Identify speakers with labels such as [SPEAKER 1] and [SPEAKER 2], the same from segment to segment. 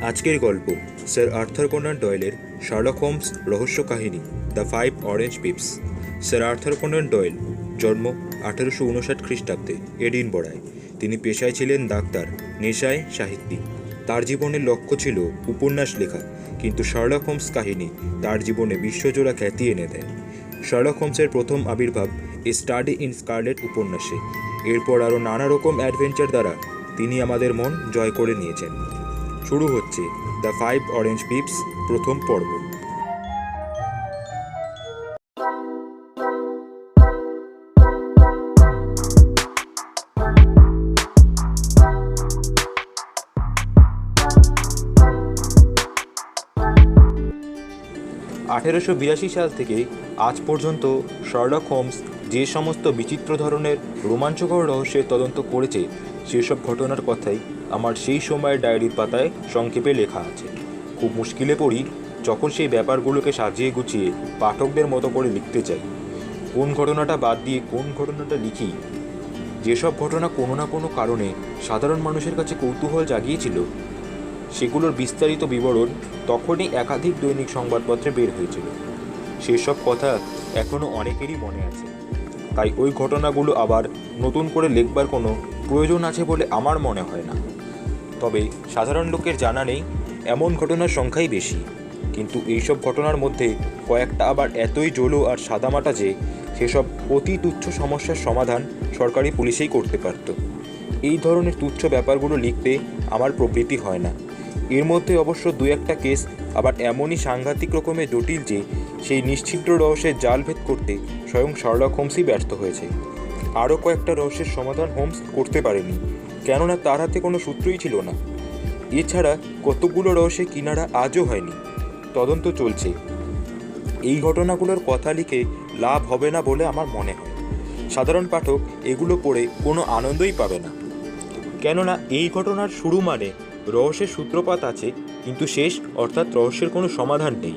[SPEAKER 1] আজকের গল্প sir Arthur Conan ডয়েলের শার্লক হোমস রহস্য কাহিনী the 5 orange pips. Sir Arthur Conan Doyle জন্ম 1859 খ্রিস্টাব্দে এডিনবরায়। তিনি পেশায় ছিলেন ডাক্তার, নেশায় সাহিত্যিক। তার জীবনের লক্ষ্য ছিল উপন্যাস লেখা, কিন্তু শার্লক হোমস কাহিনী তার জীবনে বিশ্বজোড়া খ্যাতি এনে দেয়। শার্লক হোমসের প্রথম আবির্ভাব এ স্টাডি ইন স্কারলেট উপন্যাসে। এরপর আরও নানা রকম অ্যাডভেঞ্চার দ্বারা তিনি আমাদের মন জয় করে নিয়েছেন। শুরু হচ্ছে দ্য 5 অরেঞ্জ পিপস প্রথম পর্ব। 1882 সাল থেকে আজ পর্যন্ত শার্লক হোমস যে সমস্ত বিচিত্র ধরনের রোমাঞ্চকর রহস্যের তদন্ত করেছে, সেসব ঘটনার কথাই আমার সেই সময়ের ডায়েরির পাতায় সংক্ষেপে লেখা আছে। খুব মুশকিলে পড়ি যখন সেই ব্যাপারগুলোকে সাজিয়ে গুছিয়ে পাঠকদের মতো করে লিখতে চাই। কোন ঘটনাটা বাদ দিয়ে কোন ঘটনাটা লিখি। যেসব ঘটনা কোনো না কোনো কারণে সাধারণ মানুষের কাছে কৌতূহল জাগিয়েছিল, সেগুলোর বিস্তারিত বিবরণ তখনই একাধিক দৈনিক সংবাদপত্রে বের হয়েছিল। সেসব কথা এখনও অনেকেরই মনে আছে, তাই ওই ঘটনাগুলো আবার নতুন করে লিখবার কোনো প্রয়োজন আছে বলে আমার মনে হয় না। তবে সাধারণ লোকের জানা নেই এমন ঘটনার সংখ্যাই বেশি, কিন্তু এইসব ঘটনার মধ্যে কয়েকটা আবার এতই জলো আর সাদামাটা যে সেসব অতি তুচ্ছ সমস্যার সমাধান সরকারি পুলিশেই করতে পারত। এই ধরনের তুচ্ছ ব্যাপারগুলো লিখতে আমার প্রবৃত্তি হয় না। এর মধ্যে অবশ্য দু একটা কেস আবার এমনই সাংঘাতিক রকমের জটিল যে সেই নিশ্চিদ্র রহস্যের জাল ভেদ করতে স্বয়ং শার্লক হোমসই ব্যর্থ হয়েছে। আরও কয়েকটা রহস্যের সমাধান হোমস করতে পারেনি, কেননা তার হাতে কোনো সূত্রই ছিল না। এছাড়া কতগুলো রহস্যের কিনারা আজও হয়নি, তদন্ত চলছে। এই ঘটনাগুলোর কথা লিখে লাভ হবে না বলে আমার মনে হয়। সাধারণ পাঠক এগুলো পড়ে কোনো আনন্দই পাবে না, কেননা এই ঘটনার শুরু মানে রহস্যের সূত্রপাত আছে, কিন্তু শেষ অর্থাৎ রহস্যের কোনো সমাধান নেই।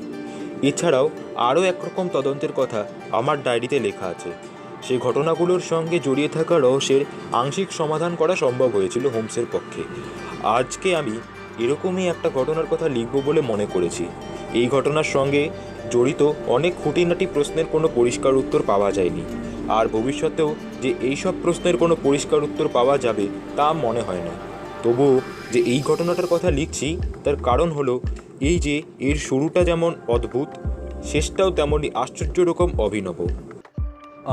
[SPEAKER 1] এছাড়াও আরও একরকম তদন্তের কথা আমার ডায়েরিতে লেখা আছে। সেই ঘটনাগুলোর সঙ্গে জড়িয়ে থাকা রহস্যের আংশিক সমাধান করা সম্ভব হয়েছিল হোমসের পক্ষে। আজকে আমি এরকমই একটা ঘটনার কথা লিখব বলে মনে করেছি। এই ঘটনার সঙ্গে জড়িত অনেক খুঁটিনাটি প্রশ্নের কোনো পরিষ্কার উত্তর পাওয়া যায়নি, আর ভবিষ্যতেও যে এইসব প্রশ্নের কোনো পরিষ্কার উত্তর পাওয়া যাবে তা মনে হয় না। তবুও যে এই ঘটনাটার কথা লিখছি তার কারণ হলো এই যে এর শুরুটা যেমন অদ্ভুত, শেষটাও তেমনই আশ্চর্য রকম অভিনব।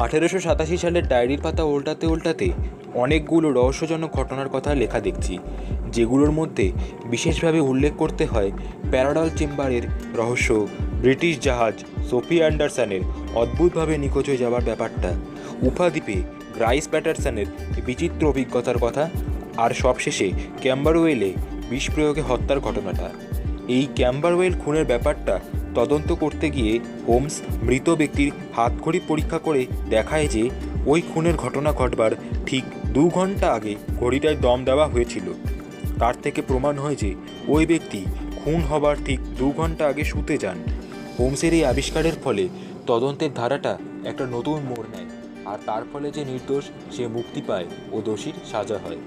[SPEAKER 1] 1887 সালের ডায়েরির পাতা উল্টাতে উল্টাতে অনেকগুলো রহস্যজনক ঘটনার কথা লেখা দেখছি, যেগুলোর মধ্যে বিশেষভাবে উল্লেখ করতে হয় প্যারাডল চেম্বারের রহস্য, ব্রিটিশ জাহাজ সোফি অ্যান্ডারসনের অদ্ভুতভাবে নিখোঁজ হয়ে যাওয়ার ব্যাপারটা, উফা দ্বীপে গ্রাইস প্যাটারসনের বিচিত্র অভিজ্ঞতার কথা, আর সবশেষে ক্যাম্বারওয়েলে বিষ প্রয়োগে হত্যার ঘটনাটা। এই ক্যাম্বারওয়েল খুনের ব্যাপারটা তদন্ত করতে গিয়ে হোমস মৃত ব্যক্তির হাতঘড়ি পরীক্ষা করে দেখায় যে ওই খুনের ঘটনা ঘটবার ঠিক 2 ঘন্টা আগে ঘড়িটায় দম দেওয়া হয়েছিল। তার থেকে প্রমাণ হয় যে ওই ব্যক্তি খুন হবার ঠিক 2 ঘন্টা আগে শুতে যান। হোমসের এই আবিষ্কারের ফলে তদন্তের ধারাটা একটা নতুন মোড় নেয়, আর তার ফলে যে নির্দোষ সে মুক্তি পায় ও দোষীর সাজা হয়।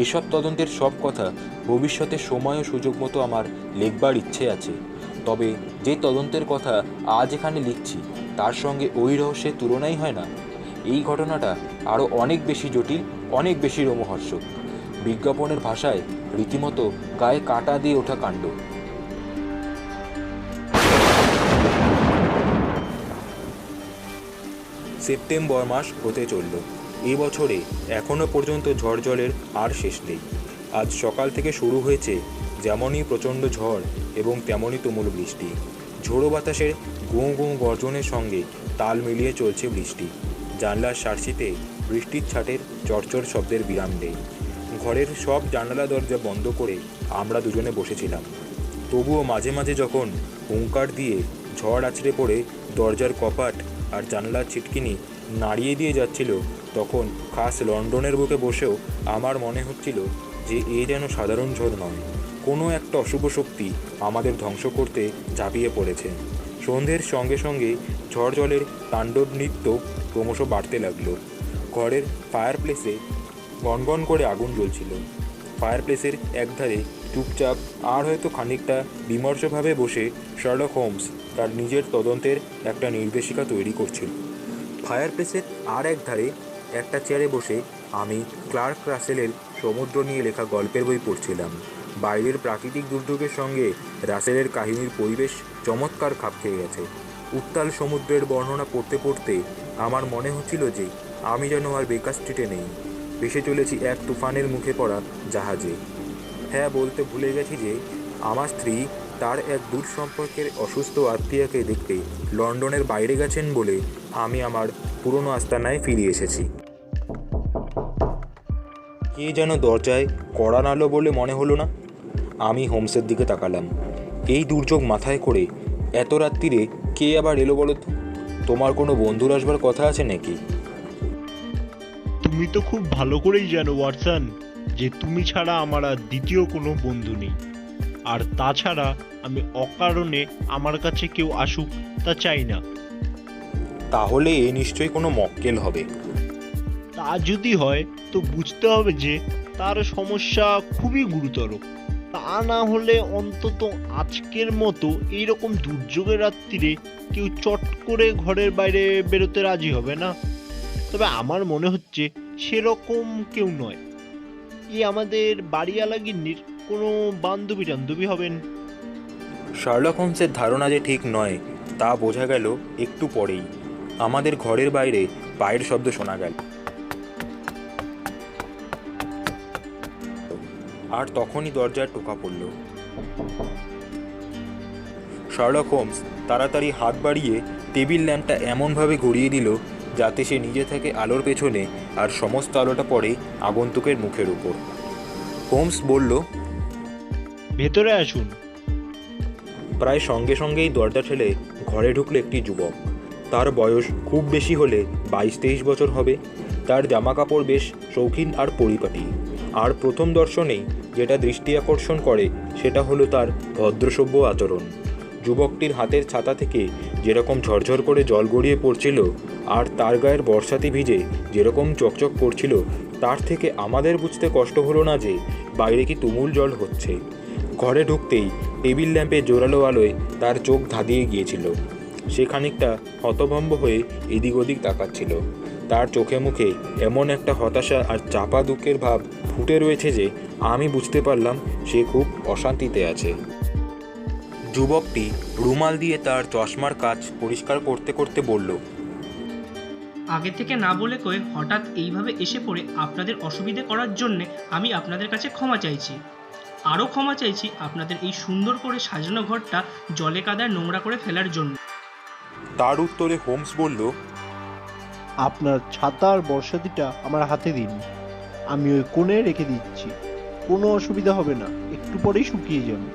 [SPEAKER 1] এসব তদন্তের সব কথা ভবিষ্যতে সময় ও সুযোগ মতো আমার লিখবার ইচ্ছে আছে। তবে যে তদন্তের কথা আজ এখানে লিখছি তার সঙ্গে ওই রহস্যের তুলনাই হয় না। এই ঘটনাটা আরও অনেক বেশি জটিল, অনেক বেশি রোমহর্ষক। বিজ্ঞাপনের ভাষায় রীতিমতো গায়ে কাঁটা দিয়ে ওঠা কাণ্ড। সেপ্টেম্বর মাস হতে চলল। এই বছরে এখনও পর্যন্ত ঝড় জলের আর শেষ নেই। আজ সকাল থেকে শুরু হয়েছে যেমনই প্রচণ্ড ঝড় এবং তেমনই তুমুল বৃষ্টি। ঝোড়ো বাতাসের গোঁ গোঁ গর্জনের সঙ্গে তাল মিলিয়ে চলছে বৃষ্টি। জানলার সার্সিতে বৃষ্টির ছাটের চরচর শব্দের বিরাম নেই। ঘরের সব জানালা দরজা বন্ধ করে আমরা দুজনে বসেছিলাম। তবুও মাঝে মাঝে যখন হুঙ্কার দিয়ে ঝড় আছড়ে পড়ে দরজার কপাট আর জানলার ছিটকিনি নাড়িয়ে দিয়ে যাচ্ছিল, তখন খাস লন্ডনের বুকে বসেও আমার মনে হচ্ছিল যে এ যেন সাধারণ ঝড় নয়, কোনো একটা অশুভ শক্তি আমাদের ধ্বংস করতে ঝাঁপিয়ে পড়েছে। সন্ধ্যের সঙ্গে সঙ্গে ঝড় জলের তাণ্ডব নৃত্য ক্রমশ বাড়তে লাগলো। ঘরের ফায়ারপ্লেসে গনগন করে আগুন জ্বলছিল। ফায়ারপ্লেসের একধারে চুপচাপ আর হয়তো খানিকটা বিমর্ষভাবে বসে শার্লক হোমস তার নিজের তদন্তের একটা নির্দেশিকা তৈরি করছিল। ফায়ারপ্লেসের আর একধারে একটা চেয়ারে বসে আমি ক্লার্ক রাসেলের সমুদ্র নিয়ে লেখা গল্পের বই পড়ছিলাম। বাইরের প্রাকৃতিক দুর্যোগের সঙ্গে রাসেলের কাহিনীর পরিবেশ চমৎকার খাপ খেয়ে গেছে। উত্তাল সমুদ্রের বর্ণনা পড়তে পড়তে আমার মনে হচ্ছিল যে আমি যেন আর বেকার স্ট্রিটে নেই, ভেসে চলেছি এক তুফানের মুখে পড়া জাহাজে। হ্যাঁ, বলতে ভুলে গেছি যে আমার স্ত্রী তার এক দূর সম্পর্কের অসুস্থ আত্মীয়কে দেখতে লন্ডনের বাইরে গেছেন বলে আমি আমার পুরনো আস্তানায় ফিরে এসেছি। কে যেন দরজায় কড়া নাড়ল বলে মনে হলো না। আমি হোমসের দিকে তাকালাম। এই দুর্যোগ মাথায় করে এত রাত্রিরে কে আবার এলো বলো তো? তোমার কোনো বন্ধুর আসবার কথা আছে নাকি?
[SPEAKER 2] তুমি তো খুব ভালো করেই জানো ওয়াটসন যে তুমি ছাড়া আমার আর দ্বিতীয় কোনো বন্ধু নেই। আর তাছাড়া আমি অকারণে আমার কাছে কেউ আসুক তা চাই না।
[SPEAKER 1] তাহলে এ নিশ্চয়ই কোনো মক্কেল হবে।
[SPEAKER 2] তা যদি হয় তো বুঝতে হবে যে তার সমস্যা খুবই গুরুতর। তা না হলে অন্তত আজকের মতো এইরকম দুর্যোগের রাত্রিরে কেউ চট করে ঘরের বাইরে বেরোতে রাজি হবে না। তবে আমার মনে হচ্ছে সেরকম কেউ নয়। আমাদের বাড়িওয়ালা গিন্নির কোনো বান্ধবী হবেন।
[SPEAKER 1] শার্লক হোমসের ধারণা যে ঠিক নয় তা বোঝা গেল একটু পরেই। আমাদের ঘরের বাইরে পায়ের শব্দ শোনা গেল, আর তখনই দরজায় টোকা পড়ল। শার্লক হোমস তাড়াতাড়ি হাত বাড়িয়ে টেবিল ল্যাম্পটা এমনভাবে ঘুরিয়ে দিল যাতে সে নিজে থেকে আলোর পেছনে আর সমস্ত আলোটা পড়ে আগন্তুকের মুখের উপর। হোমস বলল,
[SPEAKER 2] ভেতরে আসুন।
[SPEAKER 1] প্রায় সঙ্গে সঙ্গেই দরজা ঠেলে ঘরে ঢুকলো একটি যুবক। তার বয়স খুব বেশি হলে 22-23 বছর হবে। তার জামাকাপড় বেশ শৌখিন আর পরিপাটি। আর প্রথম দর্শনেই যেটা দৃষ্টি আকর্ষণ করে সেটা হলো তার ভদ্রসভ্য আচরণ। যুবকটির হাতের ছাতা থেকে যেরকম ঝরঝর করে জল গড়িয়ে পড়ছিল আর তার গায়ের বর্ষাতে ভিজে যেরকম চকচক করছিল, তার থেকে আমাদের বুঝতে কষ্ট হলো না যে বাইরে কি তুমুল জল হচ্ছে। ঘরে ঢুকতেই টেবিল ল্যাম্পের জোরালো আলোয় তার চোখ ধাঁধিয়ে গিয়েছিল। সে খানিকটা হতভম্ব হয়ে এদিক ওদিক তাকাচ্ছিল। তার চোখে মুখে এমন একটা হতাশা আর চাপা দুঃখের ভাব ফুটে রয়েছে যে আমি বুঝতে পারলাম সে খুব অশান্তিতে আছে। যুবকটি রুমাল দিয়ে তার চশমার কাচ পরিষ্কার করতে করতে বলল,
[SPEAKER 3] আগে থেকে না বলে কয়ে হঠাৎ এইভাবে এসে পড়ে আপনাদের অসুবিধে করার জন্যে আমি আপনাদের কাছে ক্ষমা চাইছি। আরও ক্ষমা চাইছি আপনাদের এই সুন্দর করে সাজানো ঘরটা জলে কাদায় নোংরা করে ফেলার জন্য।
[SPEAKER 1] তার উত্তরে হোমস বলল,
[SPEAKER 2] আপনার ছাতা আর বর্ষাতিটা আমার হাতে দিন, আমি ওই কোণে রেখে দিচ্ছি। কোনো অসুবিধা হবে না, একটু পরেই শুকিয়ে যাবে।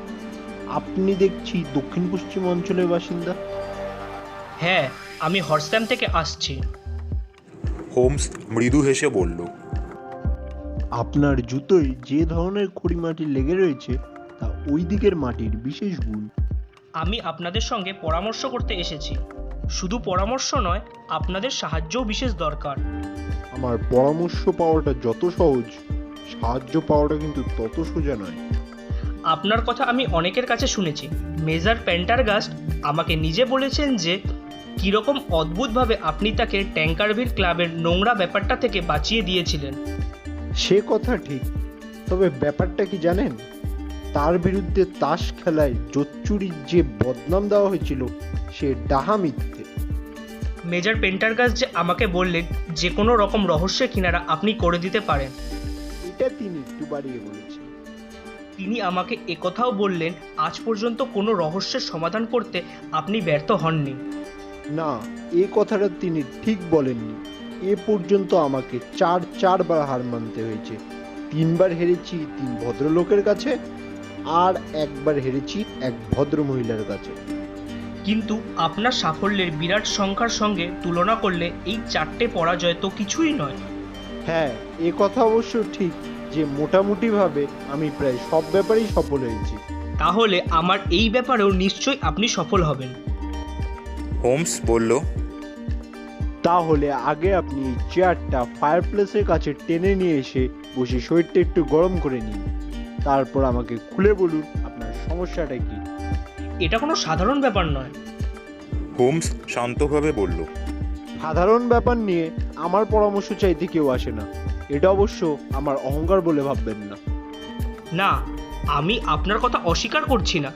[SPEAKER 2] আপনি দেখছি দক্ষিণ পশ্চিম অঞ্চলের বাসিন্দা।
[SPEAKER 3] হ্যাঁ, আমি হর্সল্যাম থেকে আসছি।
[SPEAKER 1] হোমস মৃদু হেসে বলল,
[SPEAKER 2] আপনার জুতোয় যে ধরনের খড়ি মাটি লেগে রয়েছে তা ওই দিকের মাটির বিশেষ গুণ।
[SPEAKER 3] আমি আপনাদের সঙ্গে পরামর্শ করতে এসেছি। শুধু পরামর্শ নয়, আপনাদের সাহায্যও বিশেষ দরকার।
[SPEAKER 2] আমার পরামর্শ পাওয়াটা যত সহজ, সাহায্য পাওয়াটা কিন্তু তত সোজা নয়।
[SPEAKER 3] আপনার কথা আমি অনেকের কাছে শুনেছি। মেজর পেন্টারগাস্ট আমাকে নিজে বলেছেন যে কীরকম অদ্ভুতভাবে আপনি তাকে ট্যাঙ্কারভিল ক্লাবের নোংরা ব্যাপারটা থেকে বাঁচিয়ে দিয়েছিলেন।
[SPEAKER 2] সে কথা ঠিক, তবে ব্যাপারটা কি জানেন? তার বিরুদ্ধে তাস খেলায় জোচ্চুরির যে বদনাম দেওয়া হয়েছিল সে ডাহা মিথ্যে।
[SPEAKER 3] মেজর পেন্টারগাস্ট যে আমাকে বললেন যে কোনো রকম রহস্যের কিনারা আপনি করে দিতে পারেন।
[SPEAKER 2] এটা তিনি একটু বাড়িয়ে বলেছেন।
[SPEAKER 3] তিনি আমাকে একথাও বললেন আজ পর্যন্ত কোনো রহস্যের সমাধান করতে আপনি ব্যর্থ হননি।
[SPEAKER 2] না, এ কথাটা তিনি ঠিক বলেননি। এ পর্যন্ত আমাকে চারবার হার মানতে হয়েছে। 3বার হেরেছি 3 ভদ্রলোকের কাছে, আর একবার হেরেছি এক ভদ্র মহিলার কাছে।
[SPEAKER 3] কিন্তু আপনার সাফল্যের বিরাট সংখ্যার সঙ্গে তুলনা করলে এই 4টে পরাজয় তো কিছুই নয়।
[SPEAKER 2] হ্যাঁ, এ কথা অবশ্য ঠিক যে মোটামুটিভাবে আমি প্রায় সব ব্যাপারেই সফল হয়েছি।
[SPEAKER 3] তাহলে আমার এই ব্যাপারেও নিশ্চয়ই আপনি সফল হবেন।
[SPEAKER 1] হোমস বলল,
[SPEAKER 2] তাহলে আগে আপনি এই চেয়ারটা ফায়ারপ্লেসের কাছে টেনে নিয়ে এসে বসে শরীরটা একটু গরম করে নিন। তারপর আমাকে খুলে বলুন আপনার সমস্যাটা কি।
[SPEAKER 3] এটা কোনো সাধারণ ব্যাপার নয়।
[SPEAKER 1] হোমস শান্তভাবে বলল।
[SPEAKER 2] সাধারণ ব্যাপার নিয়ে আমার পরামর্শ চাইতে কেউ আসে না, এটা অবশ্য আমার অহংকার বলে ভাববেন না।
[SPEAKER 3] না, আমি আপনার কথা অস্বীকার করছি না,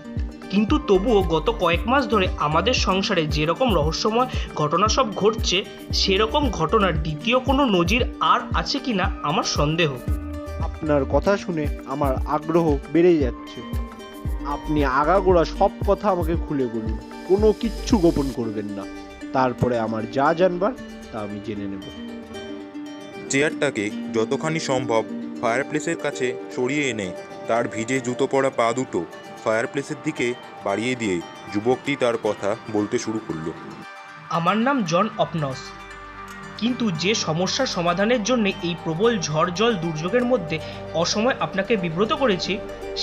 [SPEAKER 3] কিন্তু তবুও গত কয়েক মাস ধরে আমাদের সংসারে যেরকম রহস্যময় ঘটনা সব ঘটছে, সেরকম ঘটনার দ্বিতীয় কোনো নজির আর আছে কিনা আমার সন্দেহ।
[SPEAKER 2] আপনার কথা শুনে আমার আগ্রহ বেড়ে যাচ্ছে। আপনি আগাগোড়া সব কথা আমাকে খুলে বলুন, কোনো কিচ্ছু গোপন করবেন না। তারপরে আমার যা জানবার তা আমি জেনে নেব।
[SPEAKER 1] চেয়ারটাকে যতখানি সম্ভব ফায়ারপ্লেসের কাছে সরিয়ে এনে তার ভিজে জুতো পরা পা দুটো ফায়ারপ্লেসের দিকে বাড়িয়ে দিয়ে যুবকটি তার কথা বলতে শুরু করলো।
[SPEAKER 3] আমার নাম জন অপনস, কিন্তু যে সমস্যার সমাধানের জন্য এই প্রবল ঝড় জল দুর্যোগের মধ্যে অসময় আপনাকে বিব্রত করেছি,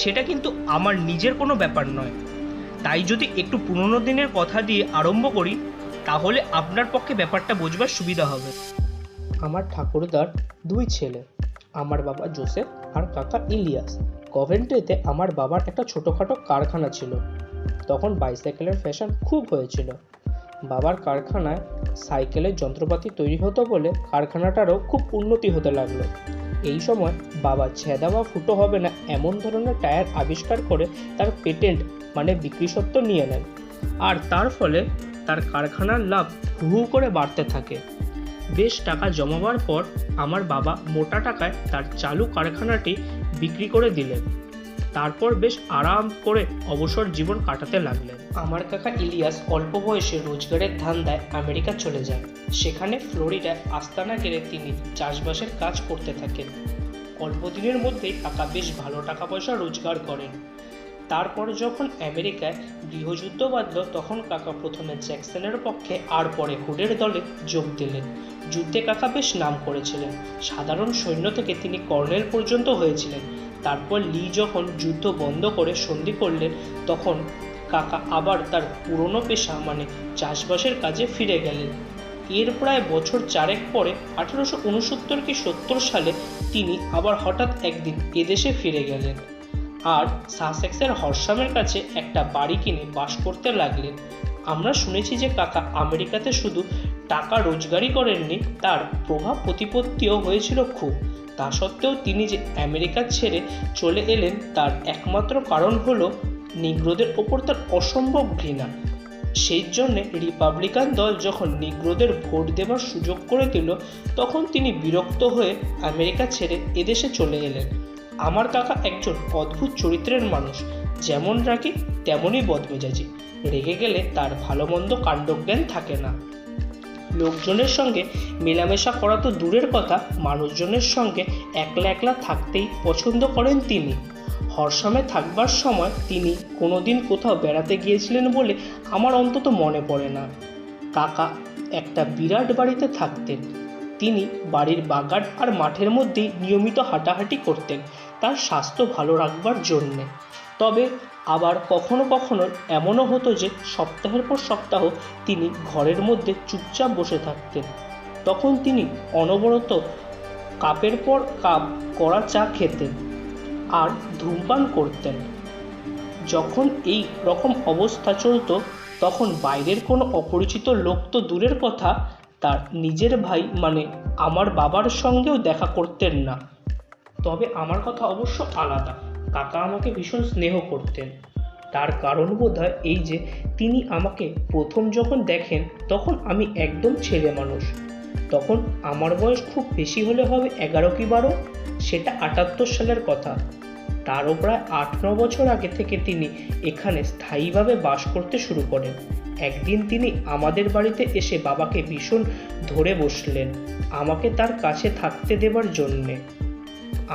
[SPEAKER 3] সেটা কিন্তু আমার নিজের কোনো ব্যাপার নয়। তাই যদি একটু পুরনো দিনের কথা দিয়ে আরম্ভ করি, তাহলে আপনার পক্ষে ব্যাপারটা বোঝবার সুবিধা হবে। আমার ঠাকুরদার দুই ছেলে, আমার বাবা জোসেফ আর কাকা ইলিয়াস। কভেন্ট্রিতে আমার বাবার একটা ছোটোখাটো কারখানা ছিল। তখন বাইসাইকেলের ফ্যাশন খুব হয়েছিল। বাবার কারখানায় সাইকেলের যন্ত্রপাতি তৈরি হতো বলে কারখানাটারও খুব উন্নতি হতে লাগলো। এই সময় বাবা ছেঁদা বা ফুটো হবে না এমন ধরনের টায়ার আবিষ্কার করে তার পেটেন্ট মানে বিক্রিসত্ত্ব নিয়ে নেন, আর তার ফলে তার কারখানার লাভ হু হু করে বাড়তে থাকে। বেশ টাকা জমাবার পর আমার বাবা মোটা টাকায় তার চালু কারখানাটি বিক্রি করে দিলেন। তারপর বেশ আরাম করে অবসর জীবন কাটাতে লাগলেন। আমার কাকা ইলিয়াস অল্প বয়সে রোজগারের ধান্দায় আমেরিকা চলে যান। সেখানে ফ্লোরিডায় আস্তানা গেড়ে তিনি চাষবাসের কাজ করতে থাকেন। অল্প দিনের মধ্যেই কাকা বেশ ভালো টাকা পয়সা রোজগার করেন। তারপর যখন আমেরিকায় গৃহযুদ্ধ বাঁধল, তখন কাকা প্রথমে জ্যাকসনের পক্ষে আর পরে হুডের দলে যোগ দিলেন। যুদ্ধে কাকা বেশ নাম করেছিলেন। সাধারণ সৈন্য থেকে তিনি কর্নেল পর্যন্ত হয়েছিলেন। তারপর লি যখন যুদ্ধ বন্ধ করে সন্ধি করলেন, তখন কাকা আবার তার পুরনো পেশা মানে চাষবাসের কাজে ফিরে গেলেন। এর প্রায় বছর চারেক পরে 1869 কি 70 সালে তিনি আবার হঠাৎ একদিন এদেশে ফিরে গেলেন আর সাসেক্সের হরসামের কাছে একটা বাড়ি কিনে বাস করতে লাগলেন। আমরা শুনেছি যে কাকা আমেরিকাতে শুধু টাকা রোজগারই করেননি, তার প্রভাব প্রতিপত্তিও হয়েছিল খুব। তা সত্ত্বেও তিনি যে আমেরিকা ছেড়ে চলে এলেন তার একমাত্র কারণ হলো নিগ্রোদের ওপর তার অসম্ভব ঘৃণা। সেই জন্যে রিপাবলিকান দল যখন নিগ্রোদের ভোট দেবার সুযোগ করে দিল, তখন তিনি বিরক্ত হয়ে আমেরিকা ছেড়ে এদেশে চলে এলেন। আমার কাকা একজন অদ্ভুত চরিত্রের মানুষ, যেমন রাগী তেমনই বদমেজাজি। রেগে গেলে তার ভালো মন্দ কাণ্ডজ্ঞান থাকে না। লোকজনের সঙ্গে মেলামেশা করা তো দূরের কথা, মানুষজনের সঙ্গে একলা একলা থাকতেই পছন্দ করেন তিনি। হরসামে থাকবার সময় তিনি কোনোদিন কোথাও বেড়াতে গিয়েছিলেন বলে আমার অন্তত মনে পড়ে না। কাকা একটা বিরাট বাড়িতে থাকতেন। তিনি বাড়ির বাগান আর মাঠের মধ্যেই নিয়মিত হাঁটাহাঁটি করতেন তার স্বাস্থ্য ভালো রাখবার জন্যে। তবে আবার কখনো কখনো এমনও হতো যে সপ্তাহের পর সপ্তাহ তিনি ঘরের মধ্যে চুপচাপ বসে থাকতেন। তখন তিনি অনবরত কাপের পর কাপ কড়া চা খেতেন আর ধূমপান করতেন। যখন এই রকম অবস্থা চলত, তখন বাইরের কোনো অপরিচিত লোক তো দূরের কথা, তার নিজের ভাই মানে আমার বাবার সঙ্গেও দেখা করতেন না। তবে আমার কথা অবশ্য আলাদা। কাকা আমাকে ভীষণ স্নেহ করতেন। তার কারণ বোধহয় এই যে তিনি আমাকে প্রথম যখন দেখেন, তখন আমি একদম ছেলে মানুষ। তখন আমার বয়স খুব বেশি হলে হবে 11 কি 12, সেটা 78 সালের কথা। তারও প্রায় 8-9 বছর আগে থেকে তিনি এখানে স্থায়ীভাবে বাস করতে শুরু করেন। একদিন তিনি আমাদের বাড়িতে এসে বাবাকে ভীষণ ধরে বসলেন আমাকে তার কাছে থাকতে দেবার জন্যে।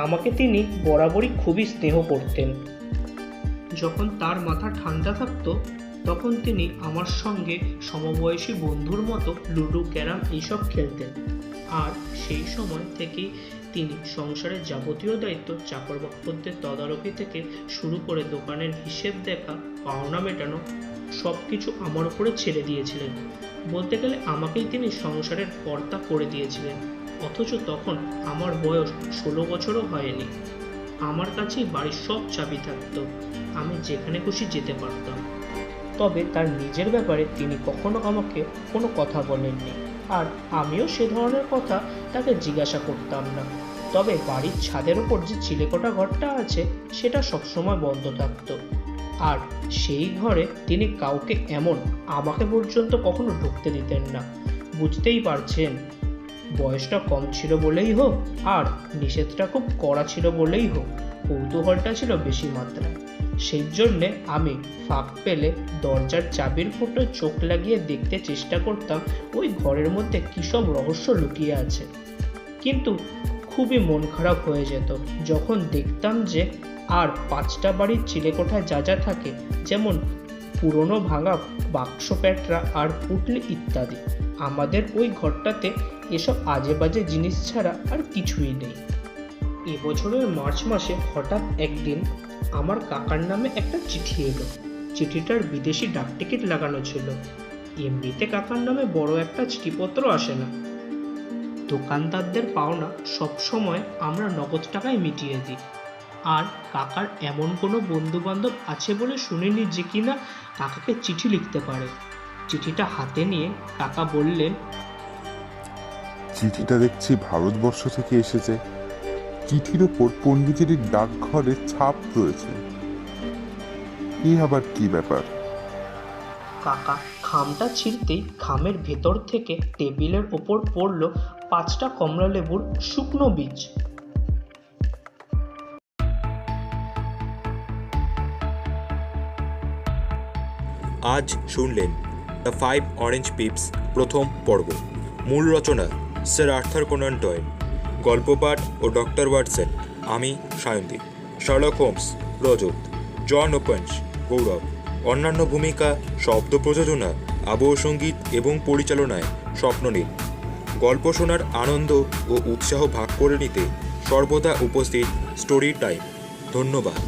[SPEAKER 3] আমাকে তিনি বরাবরই খুবই স্নেহ করতেন। যখন তার মাথা ঠান্ডা থাকতো, তখন তিনি আমার সঙ্গে সমবয়সী বন্ধুর মতো লুডো, ক্যারাম এইসব খেলতেন। আর সেই সময় থেকেই তিনি সংসারের যাবতীয় দায়িত্ব, চাকর বাকরদের তদারকি থেকে শুরু করে দোকানের হিসেব দেখা, পাওনা মেটানো সব কিছু আমার উপরে ছেড়ে দিয়েছিলেন। বলতে গেলে আমাকেই তিনি সংসারের কর্তা করে দিয়েছিলেন। অথচ তখন আমার বয়স 16 বছরও হয়নি। আমার কাছেই বাড়ির সব চাবি থাকতো, আমি যেখানে খুশি যেতে পারতাম। তবে তার নিজের ব্যাপারে তিনি কখনো আমাকে কোনো কথা বলেননি, আর আমিও সে ধরনের কথা তাকে জিজ্ঞাসা করতাম না। তবে বাড়ির ছাদের ওপর যে চিলেকোঠা ঘরটা আছে সেটা সবসময় বন্ধ থাকতো, আর সেই ঘরে তিনি কাউকে, এমন আমাকে পর্যন্ত কখনো ঢুকতে দিতেন না। বুঝতেই পারছেন, বয়সটা কম ছিল বলেই হোক আর নিষেধটা খুব কড়া ছিল বলেই হোক, কৌতূহলটা ছিল বেশি মাত্রায়। সেই জন্যে আমি ফাঁক পেলে দরজার চাবির ফুটো চোখ লাগিয়ে দেখতে চেষ্টা করতাম ওই ঘরের মধ্যে কী সব রহস্য লুকিয়ে আছে। কিন্তু খুবই মন খারাপ হয়ে যেত যখন দেখতাম যে আর 5টা বাড়ির চিলেকোঠায় যা যা থাকে, যেমন পুরনো ভাঙা বাক্স প্যাটরা আর পুটলি ইত্যাদি, আমাদের ওই ঘরটাতে এসব আজে বাজে জিনিস ছাড়া আর কিছুই নেই। এবছরের মার্চ মাসে হঠাৎ একদিন আমার কাকার নামে একটা চিঠি এলো। চিঠিটার বিদেশি ডাকটিকিট লাগানো ছিল। এমনিতে কাকার নামে বড় একটা চিঠিপত্র আসে না। দোকানদারদের পাওনা সবসময় আমরা নগদ টাকায় মিটিয়ে দিই, আর কাকার এমন কোনো বন্ধু বান্ধব আছে বলে শুনিনি যে কিনা কাকাকে চিঠি লিখতে পারে। চিঠিটা হাতে নিয়ে কাকা বললেন,
[SPEAKER 4] চিঠিটা দেখছি ভারতবর্ষ থেকে এসেছে। চিঠির ওপর পণ্ডিতের ডাকঘরের ছাপ রয়েছে। এ আবার কি ব্যাপার?
[SPEAKER 3] কাকা খামটা ছিঁড়তেই খামের ভেতর থেকে টেবিলের ওপর পড়ল 5টা কমলা লেবুর শুকনো বীজ।
[SPEAKER 1] আজ শুনলেন দ্য 5 অরেঞ্জ পিপস প্রথম পর্ব। মূল রচনা স্যার আর্থার কোনান ডয়েল, গল্পপাঠ ও ডক্টর ওয়াটসন আমি সায়নদীপ, শার্লক হোমস রজত, জন ওপেন্স গৌরব, অন্যান্য ভূমিকা শব্দ প্রযোজনা, আবহ সঙ্গীত এবং পরিচালনায় স্বপ্ননীল। গল্প শোনার আনন্দ ও উৎসাহ ভাগ করে নিতে সর্বদা উপস্থিত স্টোরি টাইম। ধন্যবাদ।